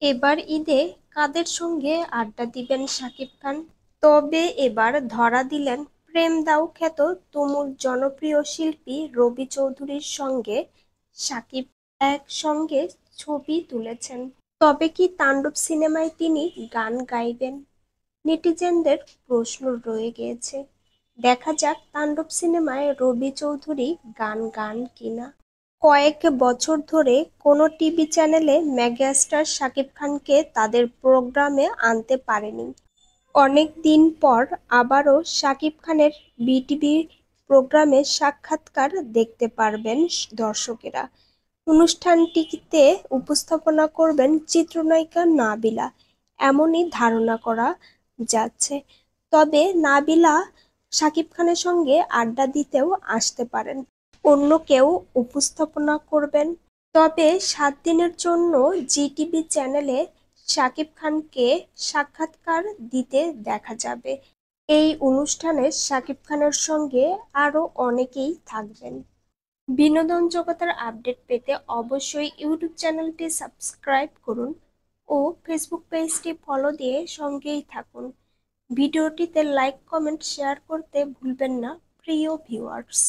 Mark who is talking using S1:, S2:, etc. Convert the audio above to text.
S1: এবার ঈদে কাদের সঙ্গে আড্ডা দিবেন শাকিব খান? তবে এবার ধরা দিলেন প্রেম দাও খ্যাত তুমুল জনপ্রিয় শিল্পী রবি চৌধুরীর সঙ্গে শাকিব একসঙ্গে ছবি তুলেছেন। তবে কি তাণ্ডব সিনেমায় তিনি গান গাইবেন? নেটিজেনদের প্রশ্ন রয়ে গিয়েছে। দেখা যাক তাণ্ডব সিনেমায় রবি চৌধুরী গান গান কিনা। কয়েক বছর ধরে কোনো টিভি চ্যানেলে মেগাস্টার শাকিব খানকে তাদের প্রোগ্রামে আনতে পারেনি। অনেক দিন পর আবারও শাকিব খানের বিটিভি প্রোগ্রামে সাক্ষাৎকার দেখতে পারবেন দর্শকেরা। অনুষ্ঠানটিতে উপস্থাপনা করবেন চিত্রনায়িকা নাবিলা, এমনই ধারণা করা যাচ্ছে। তবে নাবিলা শাকিব খানের সঙ্গে আড্ডা দিতেও আসতে পারেন। অন্য কেউ উপস্থাপনা করবেন। তবে ৭ দিনের জন্য জিটিভি চ্যানেলে শাকিব খানকে সাক্ষাৎকার দিতে দেখা যাবে। এই অনুষ্ঠানে শাকিব খানের সঙ্গে আরও অনেকেই থাকবেন। বিনোদন জগতের আপডেট পেতে অবশ্যই ইউটিউব চ্যানেলটি সাবস্ক্রাইব করুন ও ফেসবুক পেজটি ফলো দিয়ে সঙ্গেই থাকুন। ভিডিওটিতে লাইক, কমেন্ট, শেয়ার করতে ভুলবেন না প্রিয় ভিউয়ার্স।